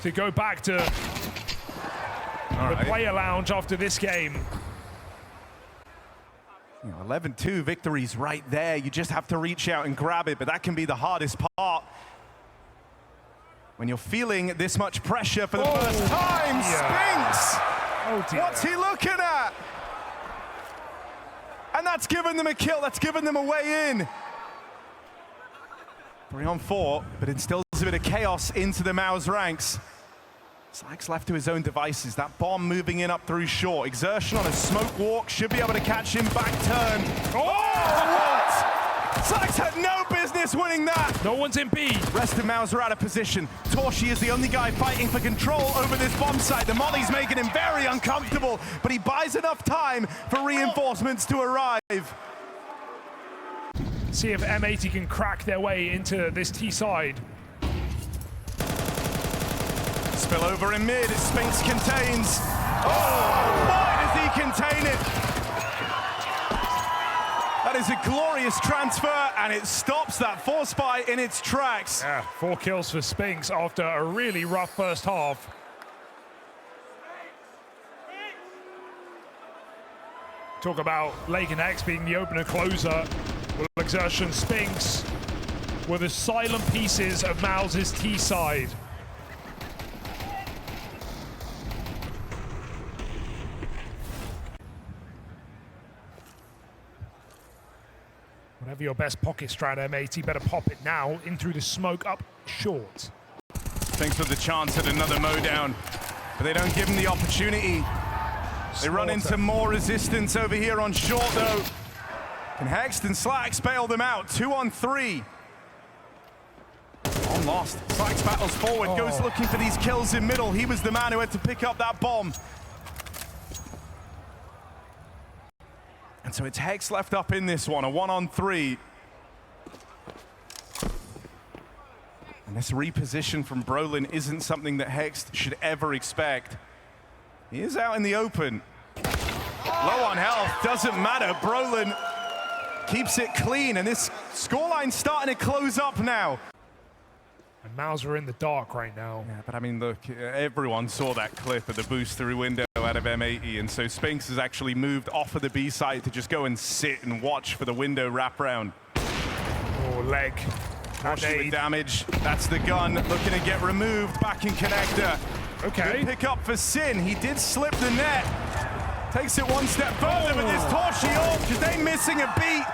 to go back to the player lounge after this game. 11-2 victories right there. You just have to reach out and grab it, but that can be the hardest part. When you're feeling this much pressure for the first time, Spinks! Oh dear. What's he looking at? And that's given them a kill, that's given them a way in. 3-on-4, but instills a bit of chaos into the MOUZ ranks. Slacks left to his own devices. That bomb moving in up through short. Exertion on a smoke walk, should be able to catch him back turn. What? Slacks had no business winning that. No one's in B. Rest of MOUZ are out of position. Torshi is the only guy fighting for control over this bomb site. The molly's making him very uncomfortable, but he buys enough time for reinforcements to arrive. See if M80 can crack their way into this T side. Spill over in mid, Spinks contains. Oh, boy, does he contain it. That is a glorious transfer, and it stops that force fight in its tracks. Yeah, 4 kills for Spinks after a really rough first half. Talk about Lake and Hex being the opener closer. Well, Exertion Spinks were the silent pieces of MOUZ's T side. Whatever your best pocket strat, M80, better pop it now. In through the smoke, up short. Thanks for the chance at another mowdown, but they don't give him the opportunity. They run into more resistance over here on short, though. Can Hext and Slacks bail them out? 2 on 3. Bomb lost. Slacks battles forward, goes looking for these kills in middle. He was the man who had to pick up that bomb. And so it's Hex left up in this one, a 1 on 3. And this reposition from Brolin isn't something that Hex should ever expect. He is out in the open. Low on health, doesn't matter. Brolin keeps it clean, and this scoreline's starting to close up now. And MOUZ are in the dark right now. Yeah, but I mean, look, everyone saw that clip of the boost through window out of M80, and so Spinks has actually moved off of the B side to just go and sit and watch for the window wraparound. Oh, leg. With damage. That's the gun looking to get removed. Back in connector. Okay. Good pick up for Sin. He did slip the net. Takes it one step further, but this Torchiol just ain't missing a beat.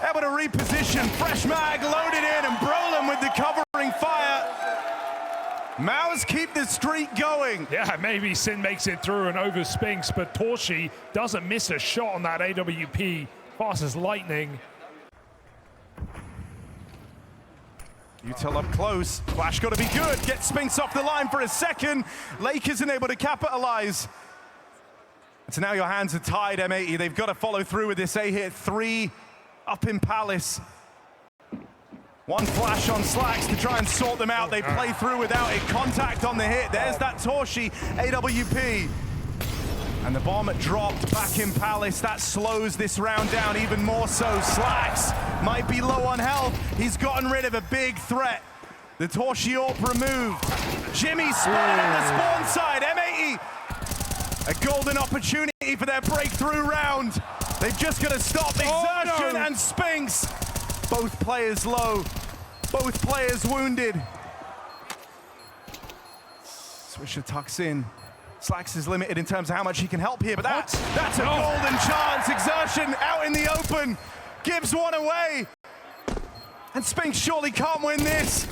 Able to reposition. Fresh mag loaded in, and Brolin with the covering fire. MOUZ keep the streak going. Yeah, maybe Sin makes it through and over Spinks, but Torchi doesn't miss a shot on that AWP. Fast as lightning. Util up close. Flash got to be good. Get Spinks off the line for a second. Lake isn't able to capitalize. So now your hands are tied, M80. They've got to follow through with this A-hit. 3 up in Palace. 1 flash on Slacks to try and sort them out. They play through without it. Contact on the hit. There's that Torchi AWP. And the bomb dropped back in Palace. That slows this round down even more so. Slacks might be low on health. He's gotten rid of a big threat. The Torchi AWP removed. Jimmy spotted on the spawn side. M80. A golden opportunity for their breakthrough round. They've just got to stop Exertion and Spinks. Both players low. Both players wounded. Swisher tucks in. Slacks is limited in terms of how much he can help here, but that's a golden chance. Exertion out in the open, gives one away. And Spinks surely can't win this.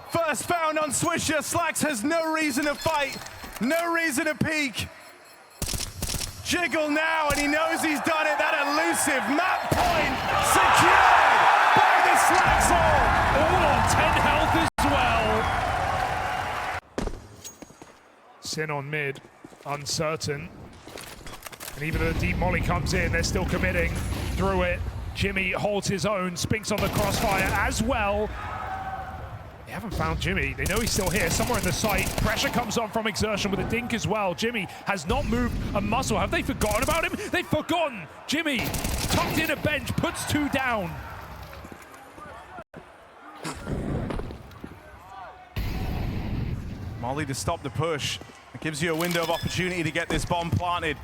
First found on Swisher. Slacks has no reason to fight, no reason to peek. Jiggle now, and he knows he's done it. That elusive map point secured by the Slacks all on 10 health as well. Sin on mid, uncertain. And even though the deep molly comes in, they're still committing through it. Jimmy holds his own, Spinks on the crossfire as well. They haven't found Jimmy. They know he's still here, somewhere in the site. Pressure comes on from Exertion with a dink as well. Jimmy has not moved a muscle. Have they forgotten about him? They've forgotten. Jimmy, tucked in a bench, puts 2 down. Molly to stop the push. It gives you a window of opportunity to get this bomb planted.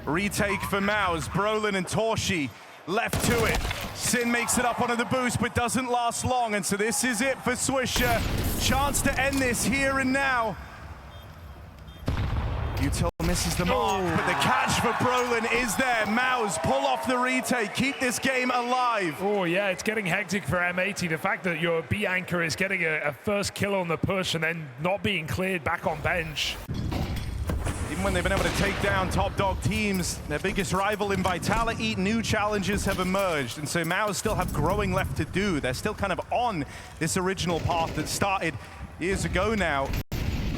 Retake for MOUZ. Brolin and Torchi left to it. Sin makes it up onto the boost, but doesn't last long. And so this is it for Swisher. Chance to end this here and now. Util misses the mark, but the catch for Brolin is there. MOUZ pull off the retake, keep this game alive. Oh yeah, it's getting hectic for M80. The fact that your B anchor is getting a first kill on the push and then not being cleared back on bench. Even when they've been able to take down top dog teams, their biggest rival in vitality, new challenges have emerged. And so MOUZ still have growing left to do. They're still kind of on this original path that started years ago now.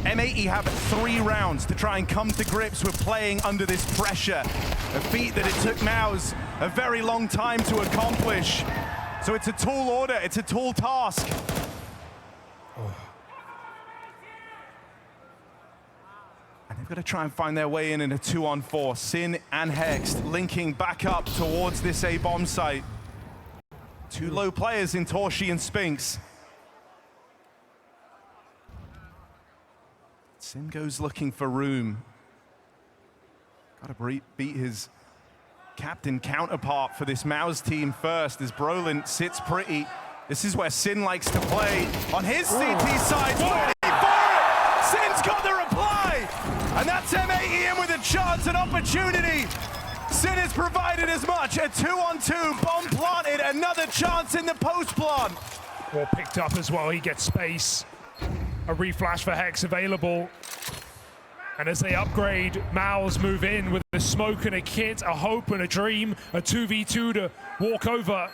M80 have 3 rounds to try and come to grips with playing under this pressure. A feat that it took MOUZ a very long time to accomplish. So it's a tall order, it's a tall task. And they've got to try and find their way in a 2-on-4. Sin and Hex linking back up towards this A-bomb site. 2 low players in Torchi and Spinks. Sin goes looking for room. Got to beat his captain counterpart for this MOUZ team first as Brolin sits pretty. This is where Sin likes to play on his CT side. Ready for it! Sin's got the reply! And that's M80 in with a chance and opportunity. Sin has provided as much. A 2-on-2, bomb planted, another chance in the post plant. Or picked up as well, he gets space. A reflash for Hex available. And as they upgrade, MOUZ move in with a smoke and a kit, a hope and a dream, a 2v2 to walk over.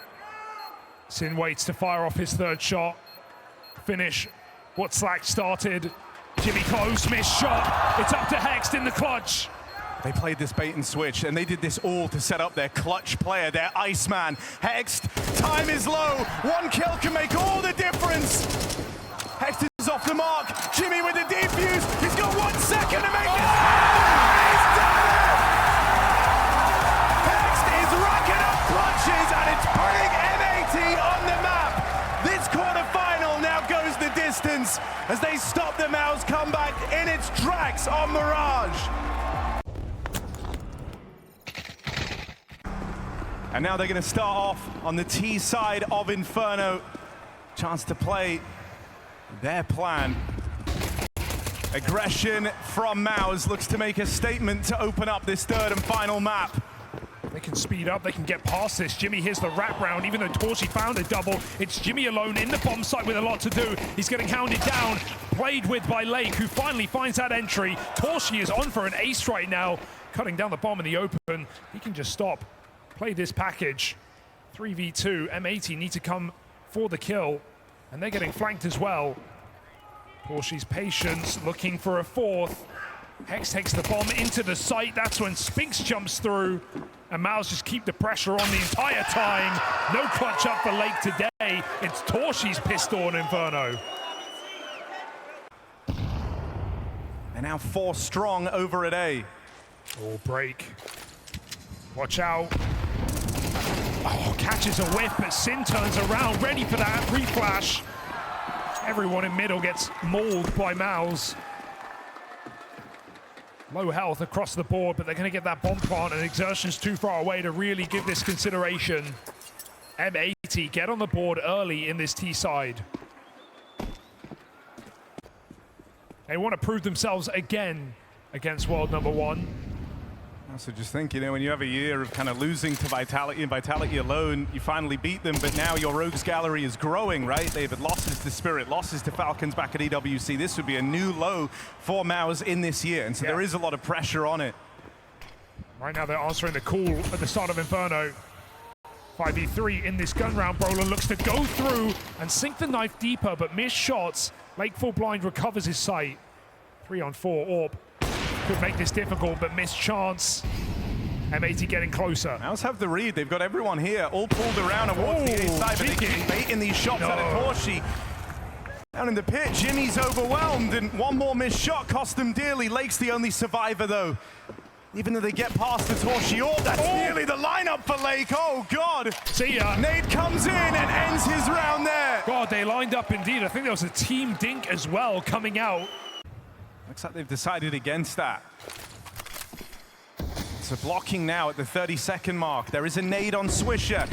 Sin waits to fire off his third shot. Finish what Slack started. Jimmy close, missed shot. It's up to Hex in the clutch. They played this bait and switch, and they did this all to set up their clutch player, their Iceman. Hex, time is low. One kill can make all the difference. Hex is off the mark. Jimmy with the defuse. He's got 1 second to make it. He's done it! Hex is racking up clutches, and it's putting M80 on the map. This quarterfinal now goes the distance as they stop the MOUZ comeback in its tracks on Mirage. And now they're going to start off on the T side of Inferno. Chance to play their plan. Aggression from MOUZ looks to make a statement to open up this third and final map. They can speed up, they can get past this. Jimmy here's the wraparound, even though Torchy found a double. It's Jimmy alone in the bomb site with a lot to do. He's getting hounded down, played with by Lake, who finally finds that entry. Torchy is on for an ace right now, cutting down the bomb in the open. He can just stop. Play this package. 3v2, M80 need to come for the kill, and they're getting flanked as well. Torchy's patience, looking for a fourth. Hex takes the bomb into the site. That's when Spinks jumps through, and MOUZ just keep the pressure on the entire time. No clutch up for Lake today. It's Torchy's pistol on Inferno. They're now 4 strong over at A. Oh, break. Watch out. Oh, catches a whiff, but Sin turns around, ready for that reflash. Everyone in middle gets mauled by MOUZ. Low health across the board, but they're going to get that bomb plant, and Exertion's too far away to really give this consideration. M80 get on the board early in this T side. They want to prove themselves again against world number 1. So just think, you know, when you have a year of kind of losing to Vitality and Vitality alone, you finally beat them, but now your Rogues gallery is growing, right? They've had losses to Spirit, losses to Falcons back at EWC. This would be a new low for MOUZ in this year, and so there is a lot of pressure on it. Right now they're answering the call at the start of Inferno. 5v3 in this gun round. Brolin looks to go through and sink the knife deeper, but missed shots. Lake full blind recovers his sight. 3-on-4, Orb. Could make this difficult, but missed chance. M80 getting closer. MOUZ have the read. They've got everyone here, all pulled around towards the A side, but they keep baiting these shots out of Torchy. Down in the pit, Jimmy's overwhelmed, and one more missed shot cost them dearly. Lake's the only survivor, though. Even though they get past the Torchy Orb, that's nearly the lineup for Lake. Oh, God. See ya. Nate comes in and ends his round there. God, they lined up indeed. I think there was a team dink as well coming out. Looks like they've decided against that. So blocking now at the 30-second mark. There is a nade on Swisher.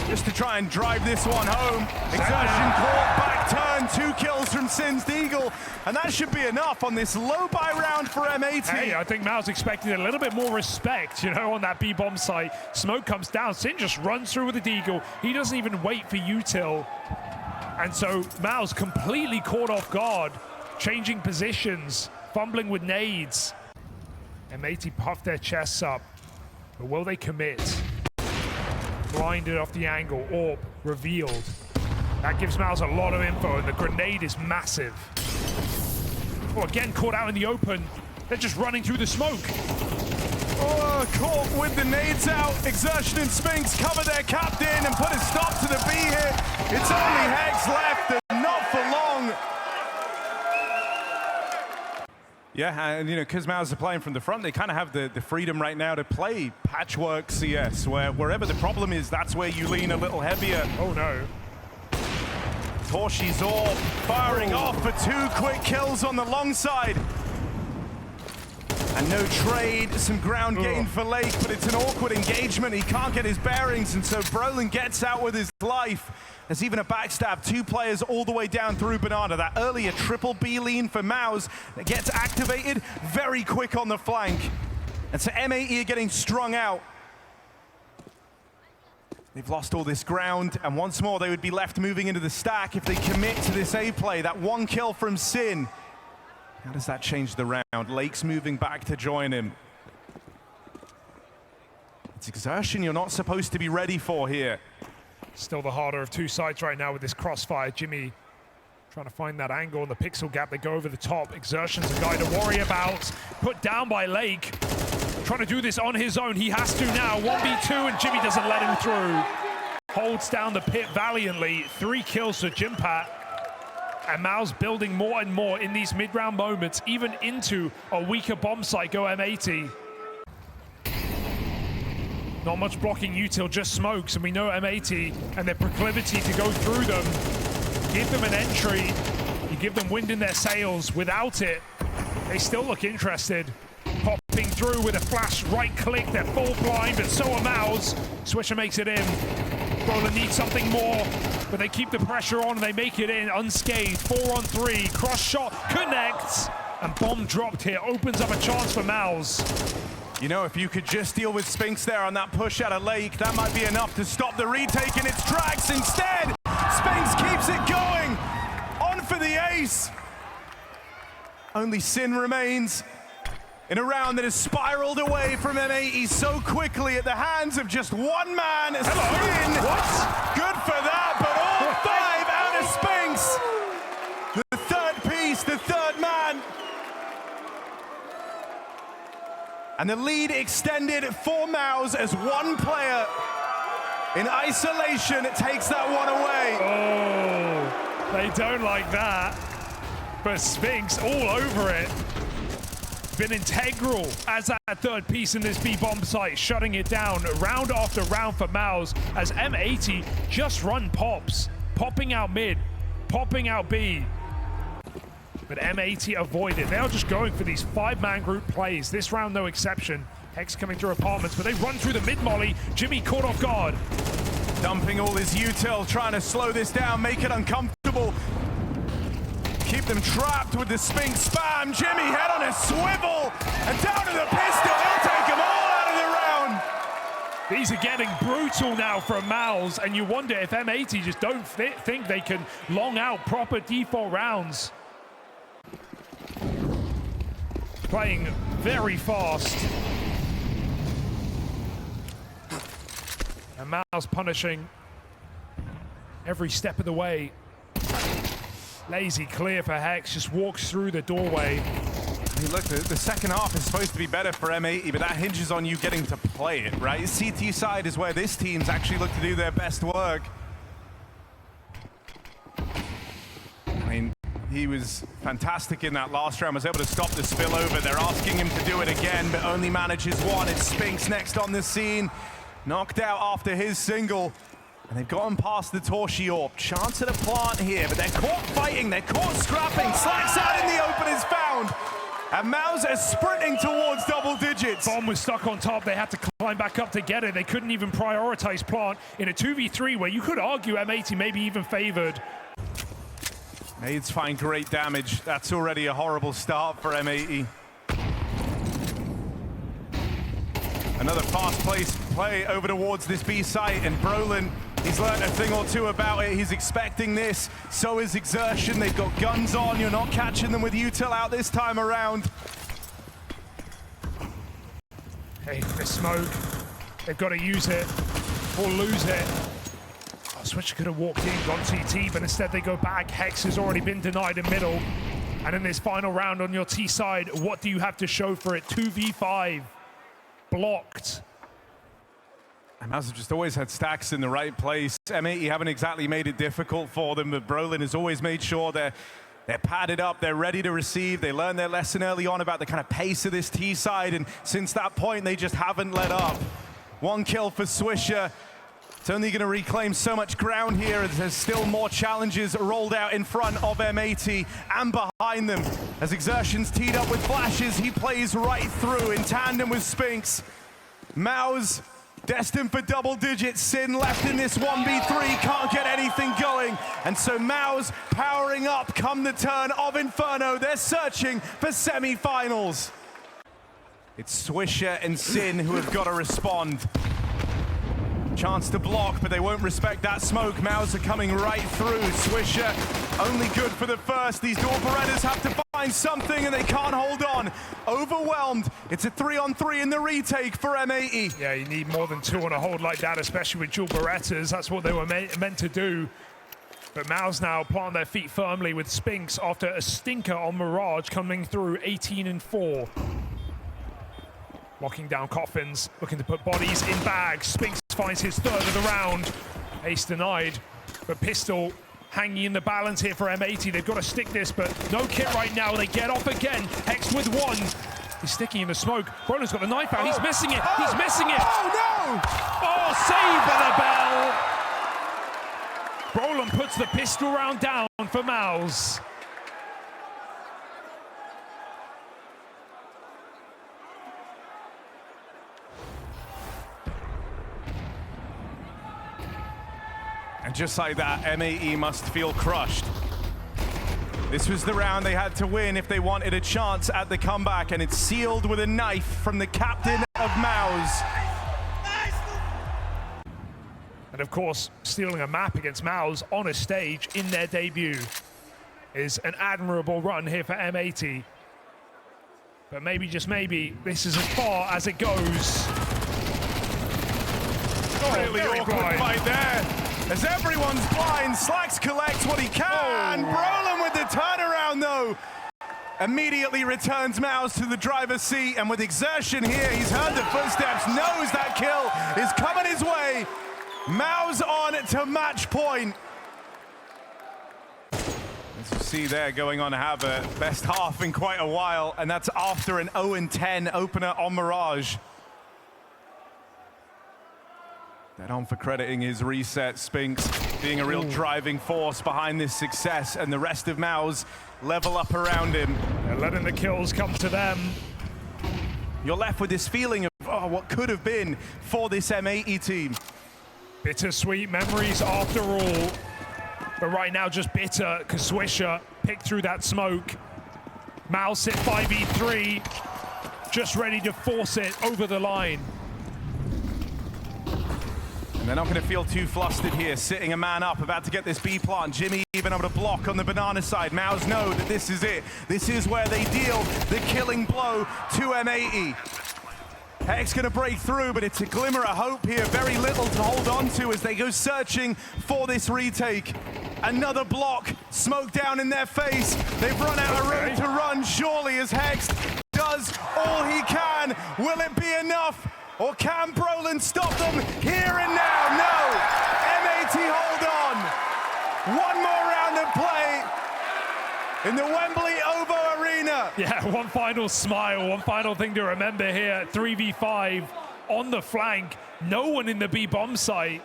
Just to try and drive this one home. Exertion caught, back turn, 2 kills from Sin's Deagle. And that should be enough on this low buy round for M80. Hey, I think MOUZ expected a little bit more respect, you know, on that B-bomb site. Smoke comes down, Sin just runs through with the Deagle. He doesn't even wait for util. And so MOUZ completely caught off guard. Changing positions, fumbling with nades. M80 puffed their chests up, but will they commit? Blinded off the angle, Orb revealed. That gives MOUZ a lot of info, and the grenade is massive. Oh, again caught out in the open. They're just running through the smoke. Oh, caught with the nades out. Exertion and Spinks cover their captain and put a stop to the B hit. It's only Hex left, and not for long. Yeah, and you know, because MOUZ are playing from the front, they kind of have the freedom right now to play patchwork CS, where wherever the problem is, that's where you lean a little heavier. Oh no. Torchy's Orb firing off for 2 quick kills on the long side. And no trade, some ground gain for Lake, but it's an awkward engagement. He can't get his bearings, and so Brolin gets out with his life. There's even a backstab, 2 players all the way down through Banana. That earlier triple B lean for MOUZ that gets activated very quick on the flank. And so M80 are getting strung out. They've lost all this ground, and once more they would be left moving into the stack if they commit to this A play. That 1 kill from Sin. How does that change the round? Lake's moving back to join him. It's exertion you're not supposed to be ready for here. Still the harder of 2 sides right now with this crossfire. Jimmy trying to find that angle in the pixel gap. They go over the top. Exertion's a guy to worry about. Put down by Lake. Trying to do this on his own. He has to now. 1v2, and Jimmy doesn't let him through. Holds down the pit valiantly. 3 kills for Jimpat. And MOUZ building more and more in these mid-round moments, even into a weaker bomb site. Go M80. Not much blocking util, just smokes, and we know M80 and their proclivity to go through them. Give them an entry. You give them wind in their sails. Without it, they still look interested. Popping through with a flash right click. They're full blind, but so are MOUZ. Swisher makes it in. Brolin needs something more, but they keep the pressure on and they make it in unscathed. 4 on 3, cross shot connects, and bomb dropped here opens up a chance for MOUZ. You know, if you could just deal with Spinks there on that push out of Lake, that might be enough to stop the retake in its tracks. Instead, Spinks keeps it going. On for the ace. Only Sin remains in a round that has spiraled away from M80 so quickly at the hands of just one man. Sin. What? Good for that, but all 5 out of Spinks. The third piece, the third man. And the lead extended for MOUZ as one player in isolation takes that one away. Oh, they don't like that. But Spinks all over it. Been integral as that third piece in this B bomb site, shutting it down round after round for MOUZ as M80 just run pops, popping out mid, popping out B. But M80 avoid it. They are just going for these 5-man group plays. This round, no exception. Hex coming through apartments, but they run through the mid-molly. Jimmy caught off guard. Dumping all his util, trying to slow this down, make it uncomfortable. Keep them trapped with the Spinks spam. Jimmy head on a swivel, and down to the pistol. He'll take them all out of the round. These are getting brutal now from MOUZ, and you wonder if M80 just don't think they can long out proper default rounds. Playing very fast. And MOUZ punishing every step of the way. Lazy clear for Hex, just walks through the doorway. I mean, look, the second half is supposed to be better for M80, but that hinges on you getting to play it, right? CT side is where this team's actually looked to do their best work. I mean, he was fantastic in that last round, was able to stop the spillover. They're asking him to do it again, but only manages one. It's Spinks next on the scene. Knocked out after his single. And they've gotten past the Torshi Orb. Chance at a plant here, but they're caught fighting, they're caught scrapping. Slacks out in the open is found. And MOUZ is sprinting towards double digits. Bomb was stuck on top. They had to climb back up to get it. They couldn't even prioritize plant in a 2v3 where you could argue M80 maybe even favored. Nades find great damage. That's already a horrible start for M80. Another fast-paced play over towards this B site, and Brolin, he's learned a thing or two about it. He's expecting this. So is Exertion. They've got guns on. You're not catching them with util out this time around. Hey, the smoke. They've got to use it or lose it. Oh, Switcher could have walked in, gone CT, but instead they go back. Hex has already been denied in middle. And in this final round on your T side, what do you have to show for it? 2v5. Blocked. And MOUZ have just always had stacks in the right place. M80 haven't exactly made it difficult for them, but Brolin has always made sure they're padded up, they're ready to receive. They learned their lesson early on about the kind of pace of this T side, and since that point, they just haven't let up. 1 kill for Swisher. It's only going to reclaim so much ground here as there's still more challenges rolled out in front of M80 and behind them. As Exertion's teed up with flashes, he plays right through in tandem with Spinks. MOUZ destined for double digits. Sin left in this 1v3, can't get anything going. And so MOUZ powering up come the turn of Inferno. They're searching for semi-finals. It's Swisher and Sin who have got to respond. Chance to block, but they won't respect that smoke. MOUZ are coming right through. Swisher only good for the first. These dual Berettas have to find something and they can't hold on. Overwhelmed. It's a 3-on-3 in the retake for M80. Yeah, you need more than two on a hold like that, especially with dual Berettas. That's what they were meant to do. But MOUZ now plant their feet firmly with Spinks after a stinker on Mirage coming through 18-4. Locking down coffins, looking to put bodies in bags. Spinks finds his third of the round. Ace denied, but Pistol hanging in the balance here for M80. They've got to stick this, but no kit right now. They get off again. Hex with one. He's sticking in the smoke. Brolin's got the knife out. He's missing it. He's missing it. Oh, no! Oh, save by the bell. Brolin puts the pistol round down for MOUZ. And just like that, M80 must feel crushed. This was the round they had to win if they wanted a chance at the comeback, and it's sealed with a knife from the captain of MOUZ. And of course, stealing a map against MOUZ on a stage in their debut is an admirable run here for M80. But maybe, just maybe, this is as far as it goes. Really awkward fight there. As everyone's blind, Slacks collects what he can. Brolin with the turnaround, though. Immediately returns MOUZ to the driver's seat, and with Exertion here, he's heard the footsteps, knows that kill is coming his way. MOUZ on to match point. As you see there, going on to have a best half in quite a while, and that's after an 0-10 opener on Mirage. Dead on for crediting his reset. Spinks being a real driving force behind this success, and the rest of MOUZ level up around him. They're letting the kills come to them. You're left with this feeling of what could have been for this M80 team. Bittersweet memories after all. But right now just bitter because Swisher picked through that smoke. MOUZ sit 5v3, just ready to force it over the line. They're not going to feel too flustered here, sitting a man up, about to get this B plant. Jimmy even able to block on the banana side. MOUZ know that this is it. This is where they deal the killing blow to M80. Hex going to break through, but it's a glimmer of hope here. Very little to hold on to as they go searching for this retake. Another block, smoke down in their face. They've run out of room to run, surely, as Hex does all he can. Will it be enough? Or can Brolin stop them here and now? No! M80 hold on! One more round of play in the Wembley Ovo Arena. Yeah, one final smile, one final thing to remember here. 3v5 on the flank. No one in the B bomb site.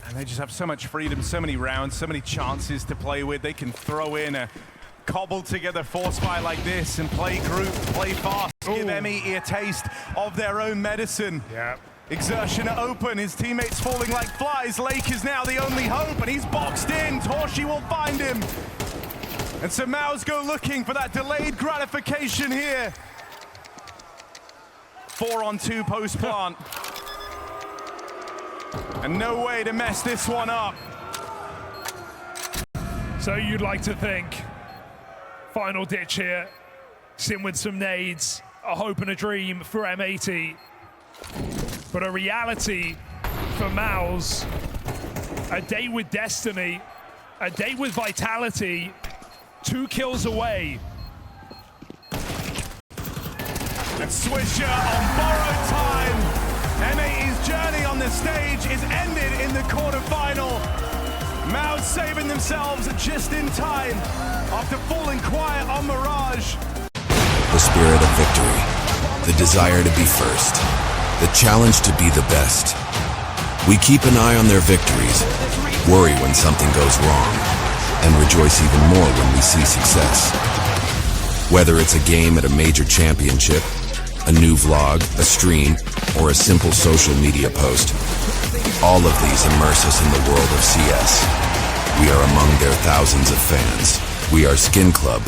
And they just have so much freedom, so many rounds, so many chances to play with. They can throw in a cobbled together force fire like this and play group, play fast, give M80 a taste of their own medicine. Yeah. Exertion open, his teammates falling like flies. Lake is now the only hope, and he's boxed in. Torshi will find him. And so MOUZ go looking for that delayed gratification here. 4-on-2 post plant. And no way to mess this one up. So you'd like to think. Final ditch here. Sin with some nades. A hope and a dream for M80. But a reality for MOUZ. A day with destiny. A day with vitality. 2 kills away. And Swisher on borrowed time. M80's journey on the stage is ended in the quarterfinal. MOUZ saving themselves just in time after falling quiet on Mirage. The spirit of victory, the desire to be first, the challenge to be the best. We keep an eye on their victories, worry when something goes wrong, and rejoice even more when we see success. Whether it's a game at a major championship, a new vlog, a stream, or a simple social media post, all of these immerse us in the world of CS. We are among their thousands of fans. We are Skin Club,